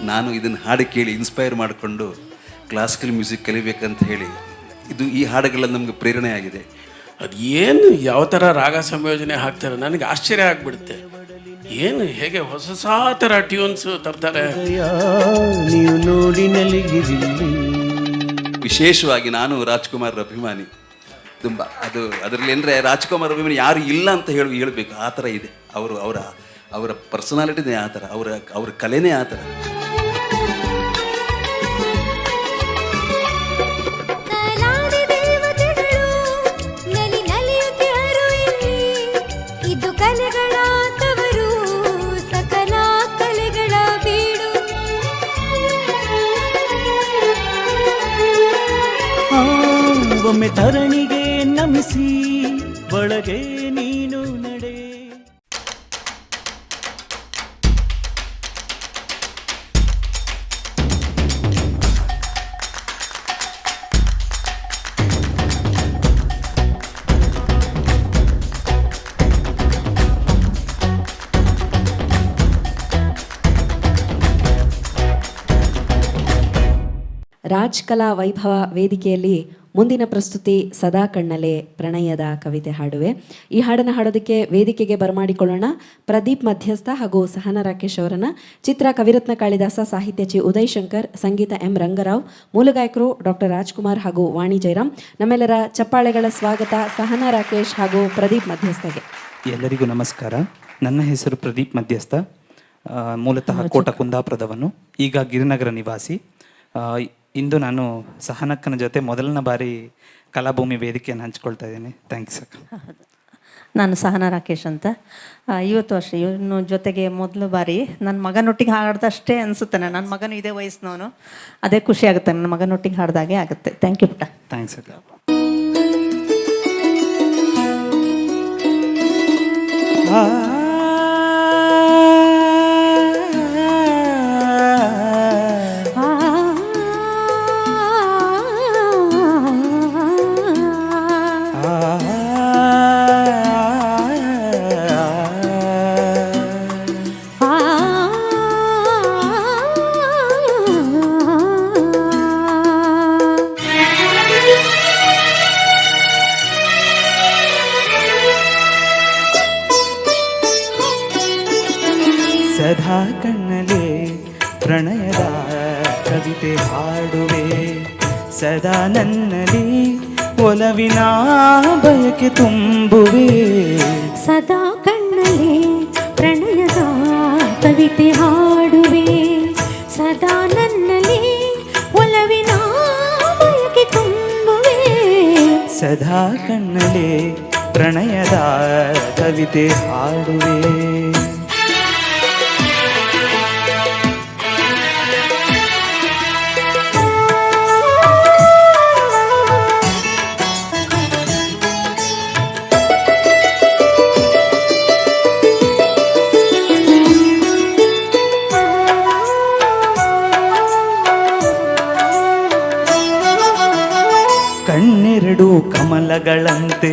ನಾನು ಇದನ್ನು ಹಾಡು ಕೇಳಿ ಇನ್ಸ್ಪೈರ್ ಮಾಡಿಕೊಂಡು ಕ್ಲಾಸಿಕಲ್ ಮ್ಯೂಸಿಕ್ ಕಲಿಬೇಕಂತ ಹೇಳಿ ಈ ಹಾಡುಗಳೆಲ್ಲ ನಮಗೆ ಪ್ರೇರಣೆ ಆಗಿದೆ. ಅದು ಏನು ಯಾವ ಥರ ರಾಗ ಸಂಯೋಜನೆ ಹಾಕ್ತಾರೆ ನನಗೆ ಆಶ್ಚರ್ಯ ಆಗಿಬಿಡುತ್ತೆ. ಏನು ಹೇಗೆ ಹೊಸ ಥರ ಟ್ಯೂನ್ಸ್ ತರ್ತಾರೆ. ನೀವು ನೋಡಿ ವಿಶೇಷವಾಗಿ ನಾನು ರಾಜ್ಕುಮಾರ್ ಅಭಿಮಾನಿ ತುಂಬ. ಅದರಲ್ಲಿ ಅಂದರೆ ರಾಜ್ಕುಮಾರ್ ಅಭಿಮಾನಿ ಯಾರು ಇಲ್ಲ ಅಂತ ಹೇಳಬೇಕು, ಆ ಥರ ಇದೆ. ಅವರ ಪರ್ಸನಾಲಿಟಿನೇ ಆ ಥರ, ಅವರ ಕಲೆನೇ ಆ ಥರ. ಒಮ್ಮೆ ಧರಣಿಗೆ ನಮಿಸಿ ಒಳಗೆ ನೀನು ನಡೆ. ರಾಜ್ ಕಲಾ ವೈಭವ ವೇದಿಕೆಯಲ್ಲಿ ಮುಂದಿನ ಪ್ರಸ್ತುತಿ ಸದಾ ಕಣ್ಣಲೆ ಪ್ರಣಯದ ಕವಿತೆ ಹಾಡುವೆ. ಈ ಹಾಡನ್ನು ಹಾಡೋದಕ್ಕೆ ವೇದಿಕೆಗೆ ಬರಮಾಡಿಕೊಳ್ಳೋಣ ಪ್ರದೀಪ್ ಮಧ್ಯಸ್ಥ ಹಾಗೂ ಸಹನಾ ರಾಕೇಶ್ ಅವರನ್ನ. ಚಿತ್ರ ಕವಿರತ್ನ ಕಾಳಿದಾಸ, ಸಾಹಿತ್ಯ ಚಿ ಉದಯ್ ಶಂಕರ್, ಸಂಗೀತ ಎಂ ರಂಗರಾವ್, ಮೂಲ ಗಾಯಕರು ಡಾಕ್ಟರ್ ರಾಜ್ಕುಮಾರ್ ಹಾಗೂ ವಾಣಿ ಜಯರಾಮ್. ನಮ್ಮೆಲ್ಲರ ಚಪ್ಪಾಳೆಗಳ ಸ್ವಾಗತ ಸಹನಾ ರಾಕೇಶ್ ಹಾಗೂ ಪ್ರದೀಪ್ ಮಧ್ಯಸ್ಥಗೆ. ಎಲ್ಲರಿಗೂ ನಮಸ್ಕಾರ. ನನ್ನ ಹೆಸರು ಪ್ರದೀಪ್ ಮಧ್ಯಸ್ಥ. ಮೂಲತಃ ಕೋಟ ಕುಂದಾಪುರದವನು, ಈಗ ಗಿರಿನಗರ ನಿವಾಸಿ. ಇಂದು ನಾನು ಸಹನಕ್ಕನ ಜೊತೆ ಮೊದಲನೇ ಬಾರಿ ಕಲಾಭೂಮಿ ವೇದಿಕೆಯನ್ನು ಹಂಚ್ಕೊಳ್ತಾ ಇದ್ದೀನಿ. ಥ್ಯಾಂಕ್ಸ್ ಅಕ್ಕ. ನಾನು ಸಹನಾ ರಾಕೇಶ್ ಅಂತ. ಇವತ್ತು ಅಷ್ಟೇ ಇವನು ಜೊತೆಗೆ ಮೊದಲು ಬಾರಿ ನನ್ನ ಮಗನೊಟ್ಟಿಗೆ ಹಾಡ್ದಷ್ಟೇ ಅನಿಸುತ್ತೆ. ನನ್ನ ಮಗನು ಇದೇ ವಯಸ್ಸಿನವನು, ಅದೇ ಖುಷಿ ಆಗುತ್ತೆ. ನನ್ನ ಮಗನೊಟ್ಟಿಗೆ ಹಾಡ್ದಾಗೆ ಆಗುತ್ತೆ. ಥ್ಯಾಂಕ್ ಯು ಪುಟ್ಟ. ಥ್ಯಾಂಕ್ಸ್ ಅಕ್ಕ. ಸದಾ ಕಣ್ಣಲೆ ಪ್ರಣಯದ ಕವಿತೆ ಹಾಡುವೆ, ಸದಾ ನನ್ನಲ್ಲಿ ಒಲವಿನ ಬಯಕೆ ತುಂಬುವೆ. ಸದಾ ಕಣ್ಣಲೆ ಪ್ರಣಯದ ಕವಿತೆ ಹಾಡುವೆ, ಸದಾ ನನ್ನಲ್ಲಿ ಒಲವಿನ ಬಯಕೆ ತುಂಬುವೆ. ಸದಾ ಕಣ್ಣಲೆ ಪ್ರಣಯದ ಕವಿತೆ ಹಾಡುವೆ. ಕಣ್ಣೆರಡು ಕಮಲಗಳಂತೆ,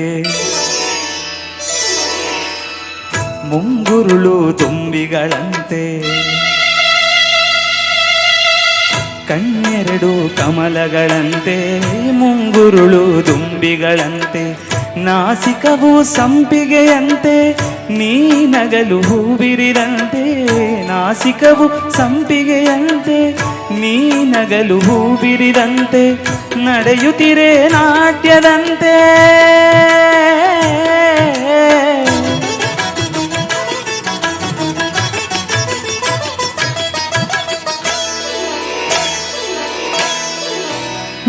ಮುಂಗುರುಳು ತುಂಬಿಗಳಂತೆ. ಕಣ್ಣೆರಡು ಕಮಲಗಳಂತೆ, ಮುಂಗುರುಳು ದುಂಬಿಗಳಂತೆ. ನಾಸಿಕವು ಸಂಪಿಗೆಯಂತೆ, ನೀ ನಗಲು ಹೂಬಿರಿದಂತೆ. ನಾಸಿಕವು ಸಂಪಿಗೆಯಂತೆ, ನೀ ನಗಲು ಹೂಬಿರಿದಂತೆ. ನಡೆಯುತ್ತಿರೆ ನಾಟ್ಯದಂತೆ,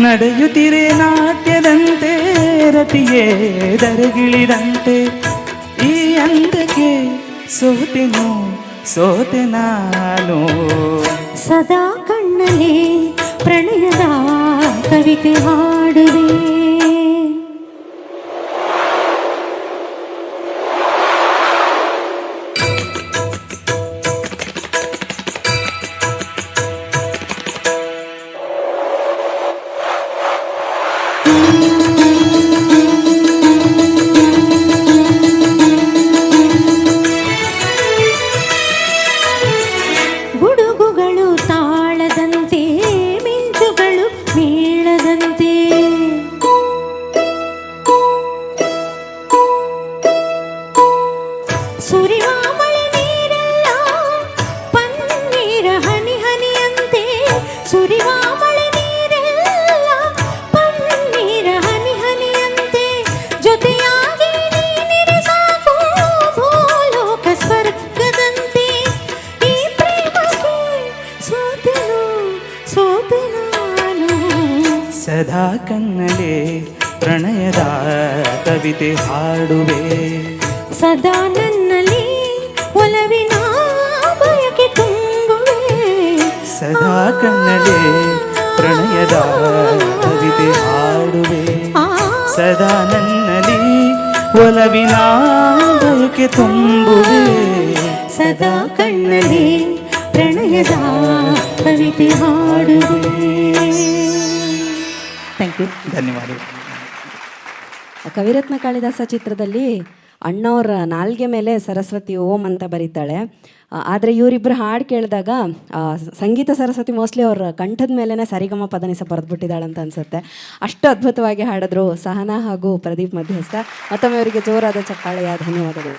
ನಡೆಯುತ್ತಿರೆ ನಾಟ್ಯದಂತೆ. ರತಿಯೇ ದರಗಿಳಿದಂತೆ, ಈ ಅಂದಕ್ಕೆ ಸೋತೆನು ಸೋತೆ ನಾನು. ಸದಾ ಕಣ್ಣಲೆ ಪ್ರಣಯದ ಕವಿತೆ ಹಾಡುವೆ. ಗುಡುಗುಗಳು ಮರೆತೆ ನಾನು ಸದಾ ಕಣ್ಣಲೆ ಪ್ರಣಯದ ಕವಿತೆ ಹಾಡುವೆ ಸದಾ ನನ್ನಲ್ಲಿ ಒಲವಿನ ಬಯಕೆ ತುಂಬುವೆ ಸದಾ ಕಣ್ಣಲೆ ಪ್ರಣಯದ ಕವಿತೆ ಹಾಡುವೆ ಸದಾ ನನ್ನಲ್ಲಿ ಒಲವಿನ ಬಯಕೆ ತುಂಬುವೆ ಸದಾ ಕಣ್ಣಲ್ಲಿ ಪ್ರಣಯದ ಕವಿತೆ ಹಾಡುವೆ. Thank you. ಧನ್ಯವಾದಗಳು. ಕವಿರತ್ನ ಕಾಳಿದಾಸ ಚಿತ್ರದಲ್ಲಿ ಅಣ್ಣವ್ರ ನಾಲ್ಗೆ ಮೇಲೆ ಸರಸ್ವತಿ ಓಂ ಅಂತ ಬರೀತಾಳೆ. ಆದರೆ ಇವರಿಬ್ಬರು ಹಾಡು ಕೇಳಿದಾಗ ಸಂಗೀತ ಸರಸ್ವತಿ ಮೋಸ್ಟ್ಲಿ ಅವ್ರ ಕಂಠದ ಮೇಲೇ ಸರಿಗಮ ಪದನಿಸ ಬರೆದ್ಬಿಟ್ಟಿದ್ದಾಳೆ ಅಂತ ಅನಿಸುತ್ತೆ. ಅಷ್ಟು ಅದ್ಭುತವಾಗಿ ಹಾಡಿದ್ರು ಸಹನಾ ಹಾಗೂ ಪ್ರದೀಪ್ ಮಧ್ಯಸ್ಥ. ಮತ್ತೊಮ್ಮೆ ಅವರಿಗೆ ಜೋರಾದ ಚಪ್ಪಾಳೆಯ ಧನ್ಯವಾದಗಳು.